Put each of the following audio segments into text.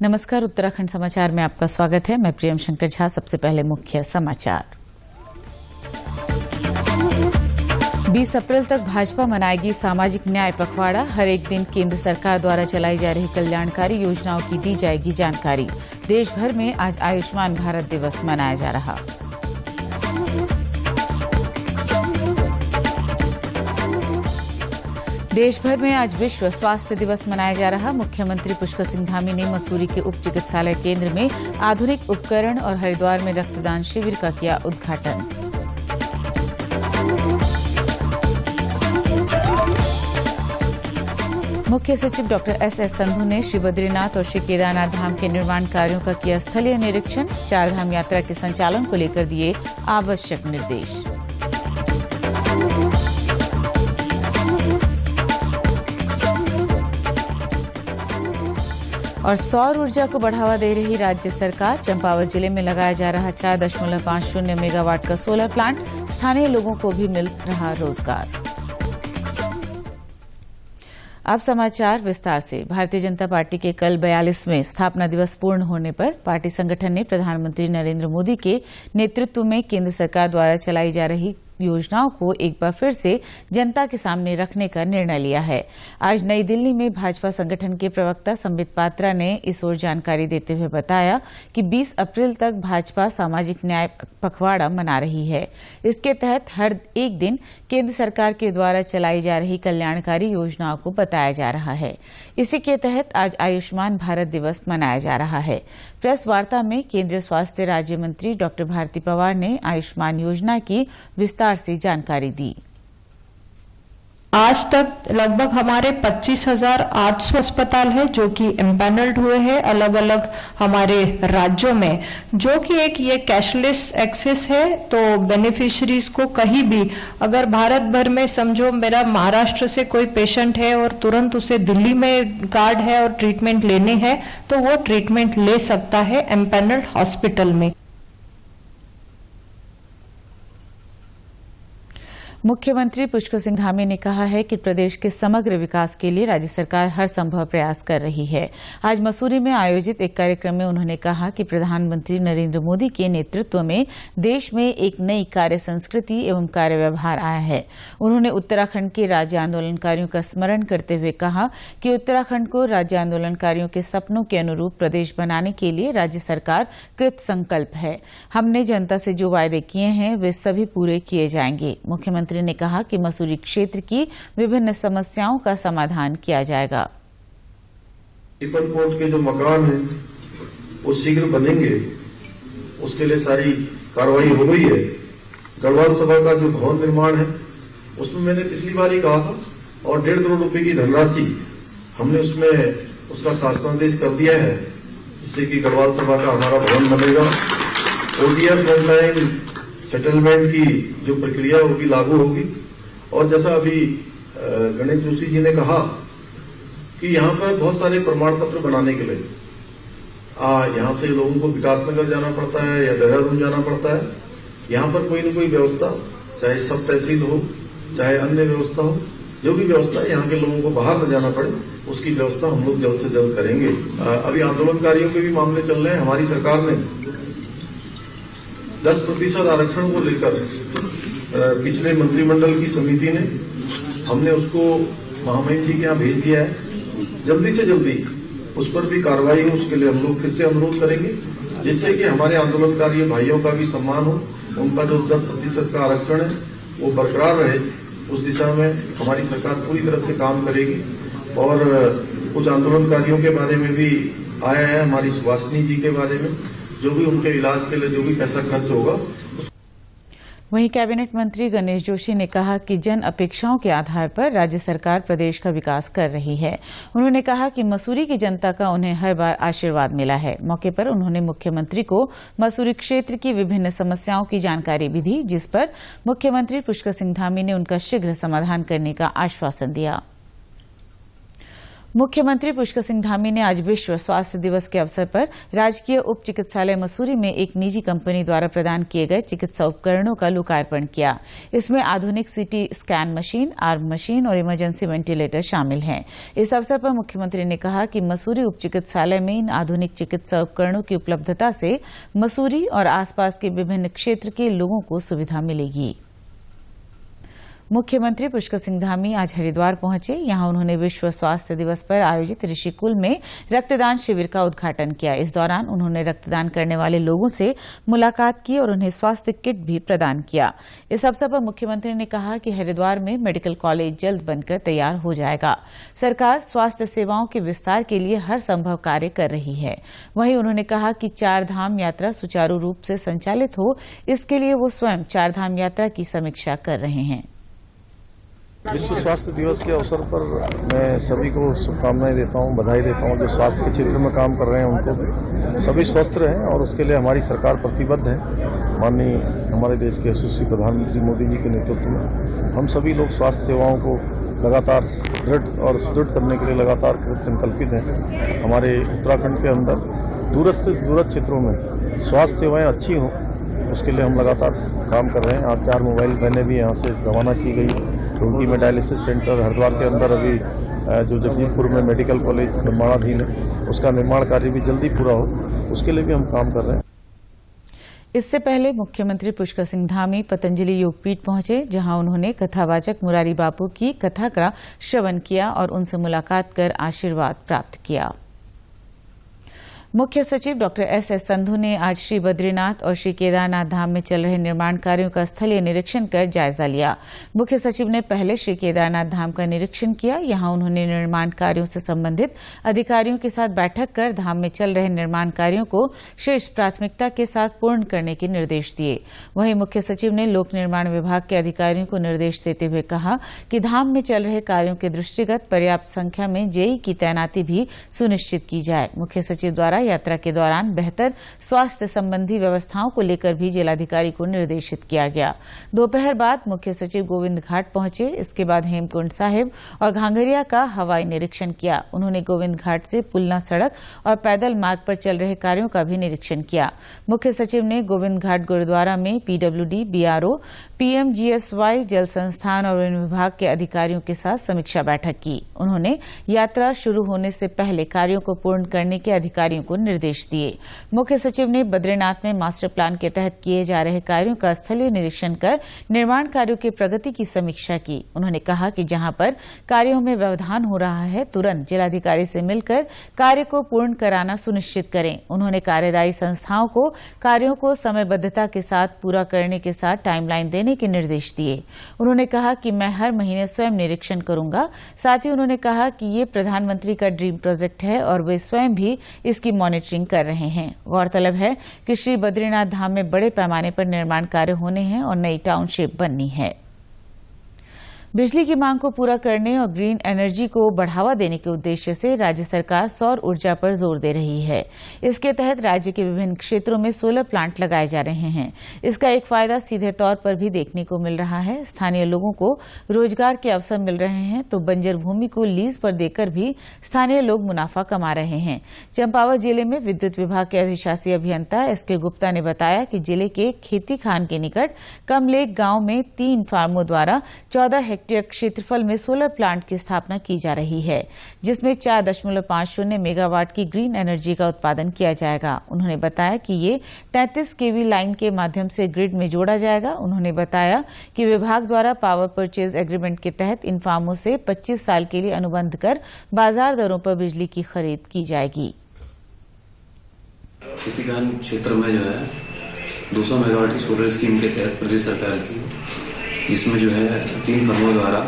नमस्कार, उत्तराखंड समाचार में आपका स्वागत है। मैं प्रियम शंकर झा। सबसे पहले मुख्य समाचार। 20 अप्रैल तक भाजपा मनाएगी सामाजिक न्याय पखवाड़ा। हर एक दिन केंद्र सरकार द्वारा चलाई जा रही कल्याणकारी योजनाओं की दी जाएगी जानकारी। देश भर में आज आयुष्मान भारत दिवस मनाया जा रहा। देश भर में आज विश्व स्वास्थ्य दिवस मनाया जा रहा। मुख्यमंत्री पुष्कर सिंह धामी ने मसूरी के उप चिकित्सालय केंद्र में आधुनिक उपकरण और हरिद्वार में रक्तदान शिविर का किया उद्घाटन। मुख्य सचिव डॉक्टर एस संधू ने श्री बद्रीनाथ और श्री केदारनाथ धाम के निर्माण कार्यों का किया स्थलीय निरीक्षण। 4 धाम यात्रा के संचालन को लेकर दिए आवश्यक निर्देश। और सौर ऊर्जा को बढ़ावा दे रही राज्य सरकार। चंपावत जिले में लगाया जा रहा 4.50 मेगावाट का सोलर प्लांट। स्थानीय लोगों को भी मिल रहा रोजगार। अब समाचार विस्तार से। भारतीय जनता पार्टी के कल 42वें स्थापना दिवस पूर्ण होने पर पार्टी संगठन ने प्रधानमंत्री नरेंद्र मोदी के नेतृत्व में केंद्र सरकार द्वारा चलाई जा रही योजनाओं को एक बार फिर से जनता के सामने रखने का निर्णय लिया है। आज नई दिल्ली में भाजपा संगठन के प्रवक्ता संबित पात्रा ने इस ओर जानकारी देते हुए बताया कि 20 अप्रैल तक भाजपा सामाजिक न्याय पखवाड़ा मना रही है। इसके तहत हर एक दिन केंद्र सरकार के द्वारा चलाई जा रही कल्याणकारी योजनाओं को बताया जा रहा है। इसी के तहत आज आयुष्मान भारत दिवस मनाया जा रहा है। प्रेस वार्ता में केंद्रीय स्वास्थ्य राज्य मंत्री डॉक्टर भारती पवार ने आयुष्मान योजना की विस्तार से जानकारी दी। आज तक लगभग हमारे 25,800 अस्पताल है जो कि एम्पैनल्ड हुए हैं अलग अलग हमारे राज्यों में, जो कि एक ये कैशलेस एक्सेस है। तो बेनिफिशियरीज को कहीं भी, अगर भारत भर में समझो मेरा महाराष्ट्र से कोई पेशेंट है और तुरंत उसे दिल्ली में कार्ड है और ट्रीटमेंट लेने हैं, तो वो ट्रीटमेंट ले सकता है एम्पैनल्ड हॉस्पिटल में। मुख्यमंत्री पुष्कर सिंह धामी ने कहा है कि प्रदेश के समग्र विकास के लिए राज्य सरकार हर संभव प्रयास कर रही है। आज मसूरी में आयोजित एक कार्यक्रम में उन्होंने कहा कि प्रधानमंत्री नरेंद्र मोदी के नेतृत्व में देश में एक नई कार्य संस्कृति एवं कार्य व्यवहार आया है। उन्होंने उत्तराखंड के राज्य आंदोलनकारियों का स्मरण करते हुए कहा कि उत्तराखंड को राज्य आंदोलनकारियों के सपनों के अनुरूप प्रदेश बनाने के लिए राज्य सरकार कृत संकल्प है। हमने जनता से जो वायदे किए हैं वे सभी पूरे किए जाएंगे। मुख्यमंत्री ने कहा कि मसूरी क्षेत्र की विभिन्न समस्याओं का समाधान किया जाएगा। पीपल कोर्ट के जो मकान हैं वो शीघ्र बनेंगे, उसके लिए सारी कार्रवाई हो गई है। गढ़वाल सभा का जो भवन निर्माण है उसमें मैंने पिछली बार ही कहा था और 1.5 करोड़ रुपए की धनराशि हमने उसमें उसका शासनादेश कर दिया है, जिससे कि गढ़वाल सभा का हमारा भवन बनेगा। ओडीएफ ऑनलाइन सेटलमेंट की जो प्रक्रिया होगी लागू होगी। और जैसा अभी गणेश जोशी जी ने कहा कि यहां पर बहुत सारे प्रमाण पत्र बनाने के लिए यहां से लोगों को विकासनगर जाना पड़ता है या देहरादून जाना पड़ता है। यहां पर कोई न कोई व्यवस्था, चाहे सब तहसील हो चाहे अन्य व्यवस्था हो, जो भी व्यवस्था यहां के लोगों को बाहर न जाना पड़े, उसकी व्यवस्था हम लोग जल्द से जल्द करेंगे। अभी आंदोलनकारियों के भी मामले चल रहे हैं। हमारी सरकार ने 10% आरक्षण को लेकर पिछले मंत्रिमंडल की समिति ने हमने उसको महामहिम जी के यहां भेज दिया है। जल्दी से जल्दी उस पर भी कार्रवाई हो, उसके लिए हम लोग फिर से अनुरोध करेंगे, जिससे कि हमारे आंदोलनकारी भाइयों का भी सम्मान हो। उनका जो 10% का आरक्षण है वो बरकरार रहे, उस दिशा में हमारी सरकार पूरी तरह से काम करेगी। और कुछ आंदोलनकारियों के बारे में भी आया है, हमारी सुभाषिनी जी के बारे में, जो भी उनके इलाज के लिए जो भी पैसा खर्च होगा। वहीं कैबिनेट मंत्री गणेश जोशी ने कहा कि जन अपेक्षाओं के आधार पर राज्य सरकार प्रदेश का विकास कर रही है। उन्होंने कहा कि मसूरी की जनता का उन्हें हर बार आशीर्वाद मिला है। मौके पर उन्होंने मुख्यमंत्री को मसूरी क्षेत्र की विभिन्न समस्याओं की जानकारी भी दी, जिस पर मुख्यमंत्री पुष्कर सिंह धामी ने उनका शीघ्र समाधान करने का आश्वासन दिया। मुख्यमंत्री पुष्कर सिंह धामी ने आज विश्व स्वास्थ्य दिवस के अवसर पर राजकीय उप चिकित्सालय मसूरी में एक निजी कंपनी द्वारा प्रदान किए गए चिकित्सा उपकरणों का लोकार्पण किया। इसमें आधुनिक CT scan machine, arm machine और इमरजेंसी वेंटिलेटर शामिल हैं। इस अवसर पर मुख्यमंत्री ने कहा कि मसूरी उप चिकित्सालय में इन आधुनिक चिकित्सा उपकरणों की उपलब्धता से मसूरी और आसपास के विभिन्न क्षेत्र के लोगों को सुविधा मिलेगी। मुख्यमंत्री पुष्कर सिंह धामी आज हरिद्वार पहुंचे। यहां उन्होंने विश्व स्वास्थ्य दिवस पर आयोजित ऋषिकुल में रक्तदान शिविर का उद्घाटन किया। इस दौरान उन्होंने रक्तदान करने वाले लोगों से मुलाकात की और उन्हें स्वास्थ्य किट भी प्रदान किया। इस अवसर पर मुख्यमंत्री ने कहा कि हरिद्वार में मेडिकल कॉलेज जल्द बनकर तैयार हो जाएगा। सरकार स्वास्थ्य सेवाओं के विस्तार के लिए हर संभव कार्य कर रही है। वहीं उन्होंने कहा कि 4 धाम यात्रा सुचारू रूप से संचालित हो, इसके लिए वो स्वयं 4 धाम यात्रा की समीक्षा कर रहे हैं। विश्व स्वास्थ्य दिवस के अवसर पर मैं सभी को शुभकामनाएं देता हूं, बधाई देता हूं। जो स्वास्थ्य के क्षेत्र में काम कर रहे हैं उनको सभी स्वस्थ रहें और उसके लिए हमारी सरकार प्रतिबद्ध है। माननीय हमारे देश के यशस्वी प्रधानमंत्री मोदी जी के नेतृत्व में हम सभी लोग स्वास्थ्य सेवाओं को लगातार दृढ़ और सुदृढ़ करने के लिए लगातार कृत संकल्पित हैं। हमारे उत्तराखंड के अंदर दूरस्थ से दूरस्थ क्षेत्रों में स्वास्थ्य सेवाएं अच्छी हों, उसके लिए हम लगातार काम कर रहे हैं। आज 4 मोबाइल वैनें भी यहाँ से रवाना की गई। रुड़की में डायलिसिस सेंटर, हरिद्वार के अंदर अभी जो जगदीशपुर में मेडिकल कॉलेज निर्माणाधीन है, उसका निर्माण कार्य भी जल्दी पूरा हो, उसके लिए भी हम काम कर रहे हैं। इससे पहले मुख्यमंत्री पुष्कर सिंह धामी पतंजलि योगपीठ पहुंचे, जहां उन्होंने कथावाचक मुरारी बापू की कथा का श्रवण किया और उनसे मुलाकात कर आशीर्वाद प्राप्त किया। मुख्य सचिव डॉक्टर एस.एस. संधू ने आज श्री बद्रीनाथ और श्री केदारनाथ धाम में चल रहे निर्माण कार्यों का स्थलीय निरीक्षण कर जायजा लिया। मुख्य सचिव ने पहले श्री केदारनाथ धाम का निरीक्षण किया। यहां उन्होंने निर्माण कार्यों से संबंधित अधिकारियों के साथ बैठक कर धाम में चल रहे निर्माण कार्यों को शीर्ष प्राथमिकता के साथ पूर्ण करने के निर्देश दिए। वहीं मुख्य सचिव ने लोक निर्माण विभाग के अधिकारियों को निर्देश देते हुए कहा कि धाम में चल रहे कार्यों के दृष्टिगत पर्याप्त संख्या में जेई की तैनाती भी सुनिश्चित की जाए। मुख्य सचिव द्वारा यात्रा के दौरान बेहतर स्वास्थ्य संबंधी व्यवस्थाओं को लेकर भी जिलाधिकारी को निर्देशित किया गया। दोपहर बाद मुख्य सचिव गोविंद घाट पहुंचे। इसके बाद हेमकुंड साहिब और घांघरिया का हवाई निरीक्षण किया। उन्होंने गोविंद घाट से पुलना सड़क और पैदल मार्ग पर चल रहे कार्यों का भी निरीक्षण किया। मुख्य सचिव ने गोविंद घाट गुरुद्वारा में पीडब्ल्यूडी, बीआरओ, पीएमजीएसवाई, जल संस्थान और वन विभाग के अधिकारियों के साथ समीक्षा बैठक की। उन्होंने यात्रा शुरू होने से पहले कार्यों को पूर्ण करने के अधिकारियों को निर्देश दिए। मुख्य सचिव ने बद्रीनाथ में मास्टर प्लान के तहत किए जा रहे कार्यों का स्थलीय निरीक्षण कर निर्माण कार्यों की प्रगति की समीक्षा की। उन्होंने कहा कि जहां पर कार्यों में व्यवधान हो रहा है, तुरंत जिलाधिकारी से मिलकर कार्य को पूर्ण कराना सुनिश्चित करें। उन्होंने कार्यदायी संस्थाओं को कार्यों को समयबद्धता के साथ पूरा करने के साथ टाइमलाइन देने के निर्देश दिए। उन्होंने कहा कि मैं हर महीने स्वयं निरीक्षण करूंगा। साथ ही उन्होंने कहा कि ये प्रधानमंत्री का ड्रीम प्रोजेक्ट है और वे स्वयं भी इसकी मॉनिटरिंग कर रहे हैं। गौरतलब है कि श्री बद्रीनाथ धाम में बड़े पैमाने पर निर्माण कार्य होने हैं और नई टाउनशिप बननी है। बिजली की मांग को पूरा करने और ग्रीन एनर्जी को बढ़ावा देने के उद्देश्य से राज्य सरकार सौर ऊर्जा पर जोर दे रही है। इसके तहत राज्य के विभिन्न क्षेत्रों में सोलर प्लांट लगाए जा रहे हैं। इसका एक फायदा सीधे तौर पर भी देखने को मिल रहा है। स्थानीय लोगों को रोजगार के अवसर मिल रहे हैं तो बंजर भूमि को लीज पर देकर भी स्थानीय लोग मुनाफा कमा रहे हैं। चंपावत जिले में विद्युत विभाग के अधिशासी अभियंता एस.के. गुप्ता ने बताया कि जिले के खेती खान के निकट कमलेक गांव में 3 फार्मों द्वारा 14 हेक्टेयर क्षेत्रफल में सोलर प्लांट की स्थापना की जा रही है, जिसमें 4.50 मेगावाट की ग्रीन एनर्जी का उत्पादन किया जाएगा। उन्होंने बताया कि ये 33 केवी लाइन के माध्यम से ग्रिड में जोड़ा जाएगा। उन्होंने बताया कि विभाग द्वारा पावर परचेज एग्रीमेंट के तहत इन फार्मों से 25 साल के लिए अनुबंध कर बाजार दरों पर बिजली की खरीद की जाएगी। खेती खान क्षेत्र में जो है 200 मेगावाट की सोलर स्कीम के तहत प्रदेश सरकार की, इसमें जो है 3 फर्मों द्वारा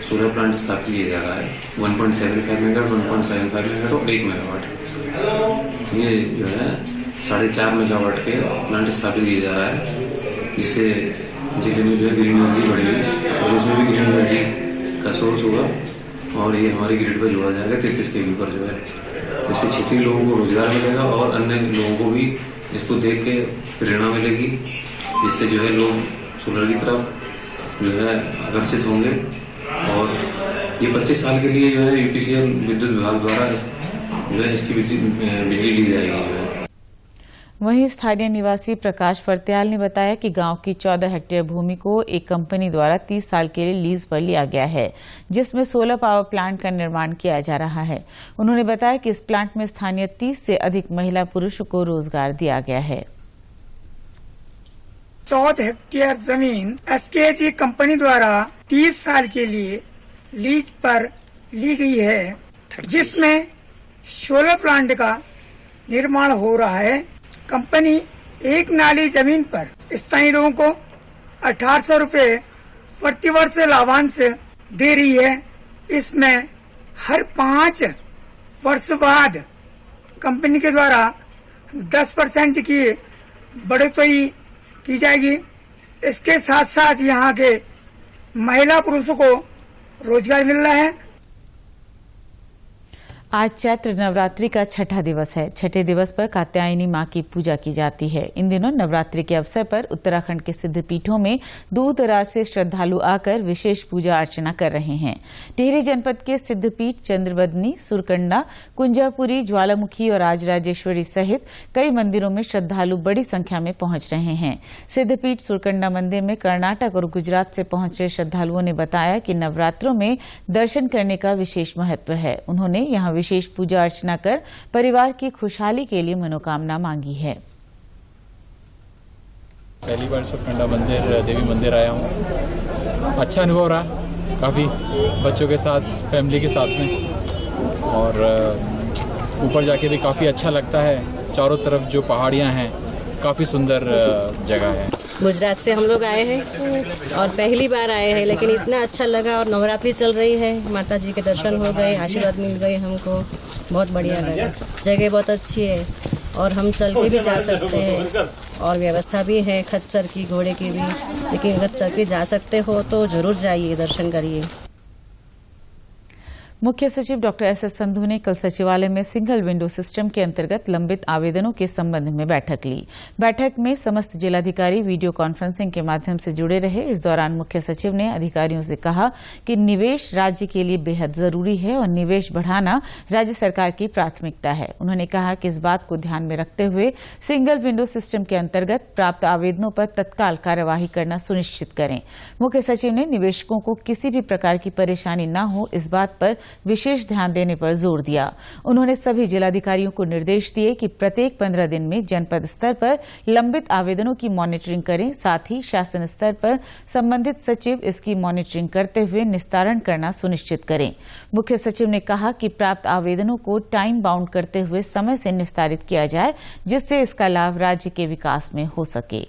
सोलर प्लांट स्थापित किया जा रहा है। 1.75 मेगावाट, 1.75 मेगावाट और 1 मेगावाट। ये जो है 4.5 मेगावाट के प्लांट स्थापित किया जा रहा है, जिससे जिले में जो है ग्रीन एनर्जी बढ़ेगी और उसमें भी ग्रीन एनर्जी का सोर्स होगा और ये हमारी ग्रिड पर जोड़ा जाएगा 33 केवी पर जो है। इससे क्षेत्रीय लोगों को रोजगार मिलेगा और अन्य लोगों को भी इसको देख के प्रेरणा मिलेगी, जिससे जो है लोग सोलर की तरफ जो है आकर्षित होंगे और ये 25 साल के लिए जो है यूपीसीएल विद्युत विभाग द्वारा जो है इसकी बिजली ली जाएगी जो है। वहीं स्थानीय निवासी प्रकाश फरत्याल ने बताया कि गांव की 14 हेक्टेयर भूमि को एक कंपनी द्वारा 30 साल के लिए लीज पर लिया गया है, जिसमें सोलर पावर प्लांट का निर्माण किया जा रहा है। उन्होंने बताया कि इस प्लांट में स्थानीय 30 से अधिक महिला पुरुषों को रोजगार दिया गया है। 14 हेक्टेयर जमीन एसकेजी कंपनी द्वारा 30 साल के लिए लीज पर ली गई है, जिसमें सोलर प्लांट का निर्माण हो रहा है। कंपनी एक नाली जमीन पर स्थानीय लोगों को 1800 रुपए प्रति वर्ष लाभांश दे रही है। इसमें हर 5 वर्ष बाद कंपनी के द्वारा 10% की बढ़ोतरी की जाएगी। इसके साथ साथ यहाँ के महिला पुरुषों को रोजगार मिल रहा है। आज चैत्र नवरात्रि का छठा दिवस है। छठे दिवस पर कात्यायनी मां की पूजा की जाती है। इन दिनों नवरात्रि के अवसर पर उत्तराखंड के सिद्धपीठों में दूर दराज से श्रद्धालु आकर विशेष पूजा अर्चना कर रहे हैं। टिहरी जनपद के सिद्धपीठ चंद्रवदनी, सुरकंडा, कुंजापुरी, ज्वालामुखी और राजराजेश्वरी सहित कई मंदिरों में श्रद्धालु बड़ी संख्या में पहुंच रहे हैं। सिद्धपीठ सुरकंडा मंदिर में कर्नाटक और गुजरात से पहुंचे श्रद्धालुओं ने बताया कि नवरात्रों में दर्शन करने का विशेष महत्व है। उन्होंने यहां विशेष पूजा अर्चना कर परिवार की खुशहाली के लिए मनोकामना मांगी है। पहली बार सुरकंडा मंदिर, देवी मंदिर आया हूँ। अच्छा अनुभव रहा, काफ़ी बच्चों के साथ, फैमिली के साथ में, और ऊपर जाके भी काफ़ी अच्छा लगता है। चारों तरफ जो पहाड़ियाँ हैं, काफ़ी सुंदर जगह है। गुजरात से हम लोग आए हैं और पहली बार आए हैं, लेकिन इतना अच्छा लगा। और नवरात्रि चल रही है, माता जी के दर्शन हो गए, आशीर्वाद मिल गए हमको, बहुत बढ़िया लगा। जगह बहुत अच्छी है और हम चल के भी जा सकते हैं और व्यवस्था भी है खच्चर की, घोड़े की भी। लेकिन अगर चल के जा सकते हो तो जरूर जाइए, दर्शन करिए। मुख्य सचिव डॉक्टर एस.एस. संधू ने कल सचिवालय में सिंगल विंडो सिस्टम के अंतर्गत लंबित आवेदनों के संबंध में बैठक ली। बैठक में समस्त जिलाधिकारी वीडियो कॉन्फ्रेंसिंग के माध्यम से जुड़े रहे। इस दौरान मुख्य सचिव ने अधिकारियों से कहा कि निवेश राज्य के लिए बेहद जरूरी है और निवेश बढ़ाना राज्य सरकार की प्राथमिकता है। उन्होंने कहा कि इस बात को ध्यान में रखते हुए सिंगल विंडो सिस्टम के अंतर्गत प्राप्त आवेदनों पर तत्काल कार्यवाही करना सुनिश्चित करें। मुख्य सचिव ने निवेशकों को किसी भी प्रकार की परेशानी न हो, इस बात पर विशेष ध्यान देने पर जोर दिया। उन्होंने सभी जिलाधिकारियों को निर्देश दिए कि प्रत्येक 15 दिन में जनपद स्तर पर लंबित आवेदनों की मॉनिटरिंग करें। साथ ही शासन स्तर पर संबंधित सचिव इसकी मॉनिटरिंग करते हुए निस्तारण करना सुनिश्चित करें। मुख्य सचिव ने कहा कि प्राप्त आवेदनों को टाइम बाउंड करते हुए समय से निस्तारित किया जाए, जिससे इसका लाभ राज्य के विकास में हो सके।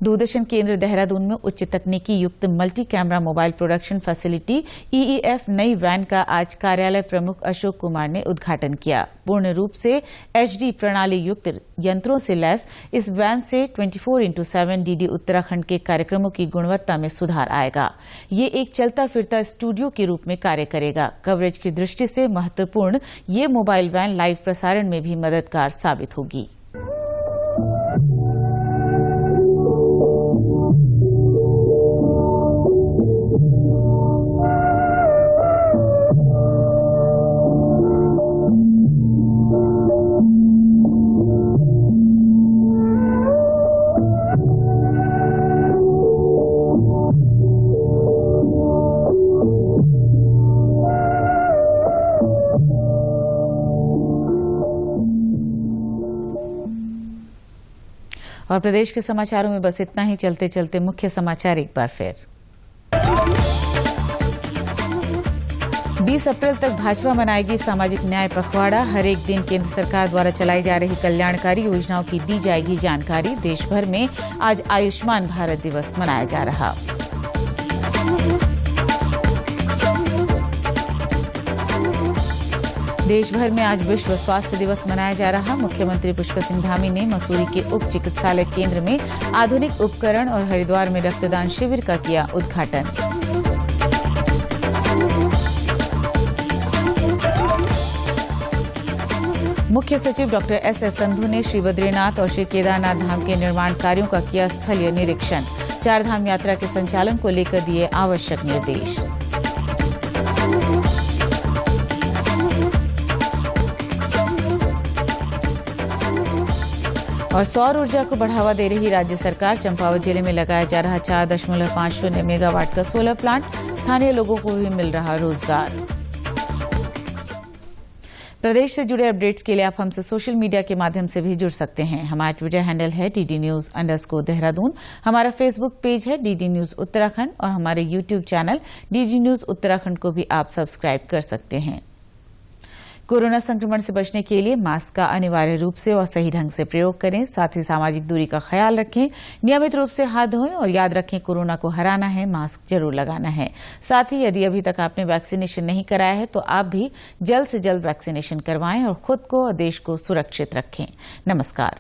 दूरदर्शन केंद्र देहरादून में उच्च तकनीकी युक्त multi camera mobile production facility EEF नई वैन का आज कार्यालय प्रमुख अशोक कुमार ने उद्घाटन किया। पूर्ण रूप से एचडी प्रणाली युक्त यंत्रों से लैस इस वैन से 24/7 डीडी उत्तराखंड के कार्यक्रमों की गुणवत्ता में सुधार आएगा। ये एक चलता फिरता स्टूडियो के रूप में कार्य करेगा। कवरेज की दृष्टि से महत्वपूर्ण ये मोबाइल वैन लाइव प्रसारण में भी मददगार साबित होगी। और प्रदेश के समाचारों में बस इतना ही। चलते चलते मुख्य समाचार एक बार फिर। 20 अप्रैल तक भाजपा मनाएगी सामाजिक न्याय पखवाड़ा। हर एक दिन केंद्र सरकार द्वारा चलाई जा रही कल्याणकारी योजनाओं की दी जाएगी जानकारी। देश भर में आज आयुष्मान भारत दिवस मनाया जा रहा। देश भर में आज विश्व स्वास्थ्य दिवस मनाया जा रहा। मुख्यमंत्री पुष्कर सिंह धामी ने मसूरी के उप चिकित्सालय केंद्र में आधुनिक उपकरण और हरिद्वार में रक्तदान शिविर का किया उद्घाटन। मुख्य सचिव डॉक्टर एस.एस. संधू ने श्री बद्रीनाथ और श्री केदारनाथ धाम के निर्माण कार्यों का किया स्थलीय निरीक्षण। 4 धाम यात्रा के संचालन को लेकर दिए आवश्यक निर्देश। और सौर ऊर्जा को बढ़ावा दे रही राज्य सरकार, चंपावत जिले में लगाया जा रहा 4.50 मेगावाट का सोलर प्लांट, स्थानीय लोगों को भी मिल रहा रोजगार। प्रदेश से जुड़े अपडेट्स के लिए आप हमसे सोशल मीडिया के माध्यम से भी जुड़ सकते हैं। हमारा ट्विटर हैंडल है DD News_देहरादून, हमारा फेसबुक पेज है DD News उत्तराखंड और हमारे YouTube channel DD News Uttarakhand को भी आप सब्सक्राइब कर सकते हैं। कोरोना संक्रमण से बचने के लिए मास्क का अनिवार्य रूप से और सही ढंग से प्रयोग करें, साथ ही सामाजिक दूरी का ख्याल रखें, नियमित रूप से हाथ धोएं और याद रखें कोरोना को हराना है, मास्क जरूर लगाना है। साथ ही यदि अभी तक आपने वैक्सीनेशन नहीं कराया है तो आप भी जल्द से जल्द वैक्सीनेशन करवाएं और खुद को और देश को सुरक्षित रखें। नमस्कार।